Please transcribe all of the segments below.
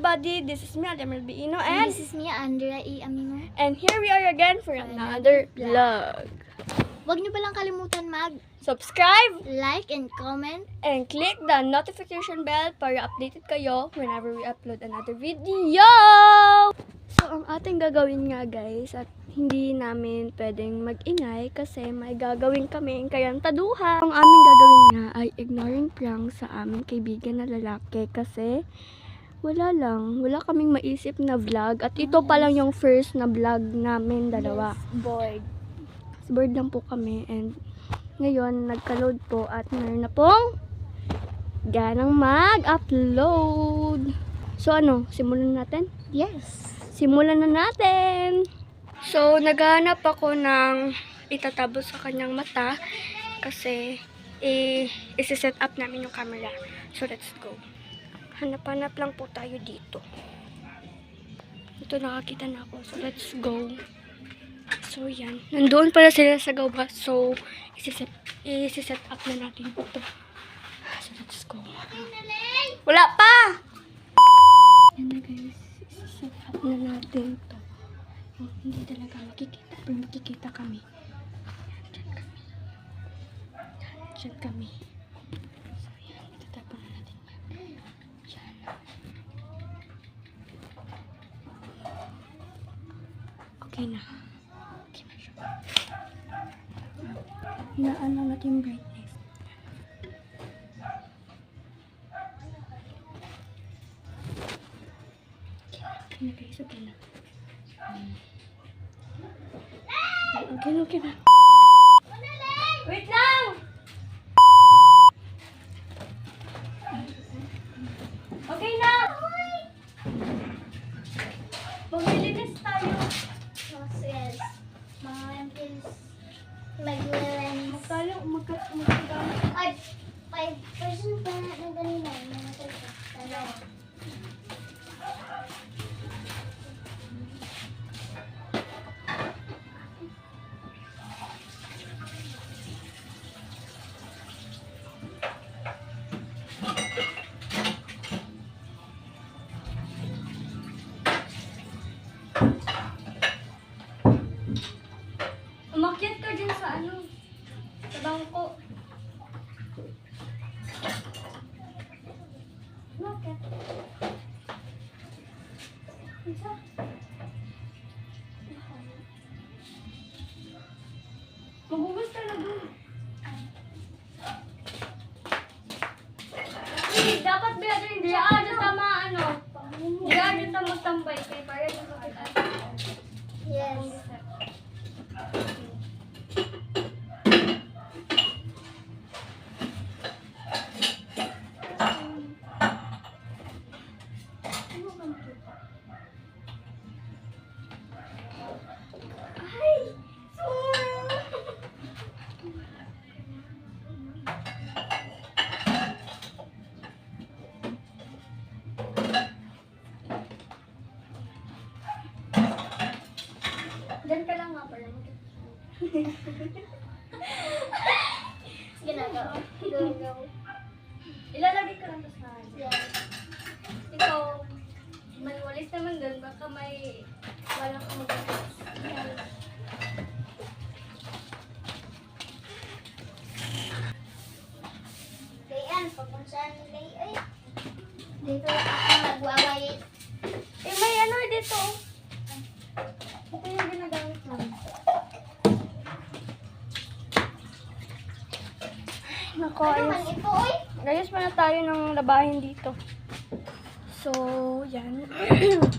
everybody, this is me, Ademel Biino, And and this is me, Andrea E. Amino. here we are again for another vlog. Huwag niyo palang kalimutan Subscribe like and comment. and click the notification bell para updated kayo whenever we upload another video. So, ang ating gagawin nga guys, at hindi namin pwedeng mag-ingay kasi may gagawin kaming kayantaduhan. Ang aming gagawin nga ay ignoring prank sa aming kaibigan na lalaki kasi wala kaming maisip na vlog at ito pa lang yung first na vlog namin dalawa. Bored. Bored lang po kami and ngayon nagka-load po at meron na pong ganang mag-upload. So ano, simulan natin? Yes. Simulan na natin! So, naghahanap ako ng itatabo sa kanyang mata kasi isi-set up namin yung camera. So, let's go. Hanap-hanap lang po tayo dito. Ito, nakakita na ako. So, let's go. So, yan. Nandoon pala sila sa gawa. So, isi-set up na natin ito. So, let's go. Wala pa! Yan na guys. Isi-set up na natin ito. Oh, hindi talaga makikita. Pero makikita kami. Diyan kami. So, yan. Itatapon na natin yan. Yan. Okay na. Okay na siya. Hinaan lang natin yung brightness. Okay na guys. Okay na. Okay na. Wait lang! Okay na! Maglilinis tayo. Yes. Mga empties. Mag-lens. Magkagamit. Ay, 5% pa na ganina. Mga dalawa. Umakyat ka dyan sa sa bangko. Umakyat. Isa. Magugas ka na doon. Dapat ba hindi tama hindi tama tambay kay para yung makita. Yes. Diyan ka lang nga pala. Sige na, go. Go. Ilalagay ka lang sa akin. Yes. Ikaw, may walis naman doon. Baka may walang kumagalis. Layan, papunsahan ni Lay. Ay. Dito ako nagwawait. May dito. Ito yung ginagamit namin. Nako, Ano man ito, oy? Gayos pa na tayo ng labahin dito. So, yan.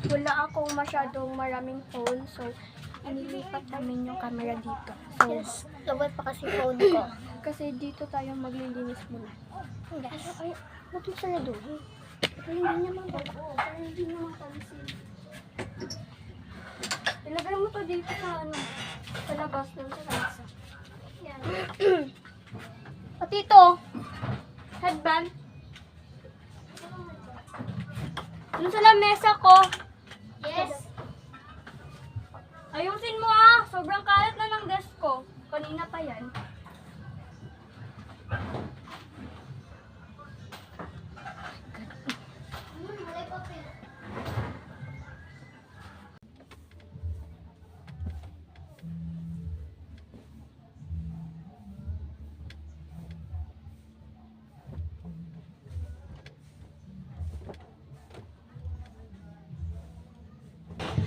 Wala akong masyadong maraming phone. So, inilipat namin yung camera dito. So, Yes. Lawat pa kasi phone ko. kasi dito tayo maglilinis muna. Yes. Ay, ba't yung sarado? Pero hindi naman bago. Pero hindi naman pansin. Ilagay mo to dito sa labas ng sa kansa. Yan. Pati ito, headband. Dun sa lamesa ko. Yes. Ayusin mo sobrang kalat na ng desk ko. Kanina pa yan.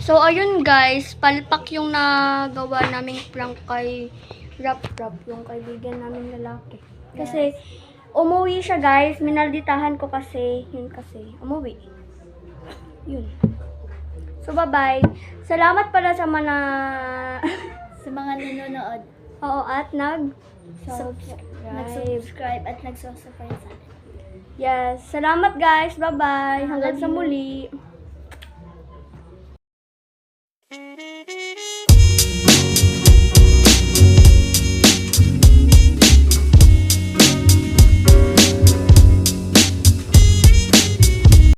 So, ayun guys, palpak yung nagawa naming prank kay Rap, yung kaibigan namin lalaki. Kasi, umuwi siya guys, minalditahan ko kasi, umuwi. Yun. So, bye-bye. Salamat pala sa mga Sa mga nanonood, oo, at nag-subscribe at nagsusupport sa atin. Yes. Salamat guys. Bye-bye. Hanggang sa muli.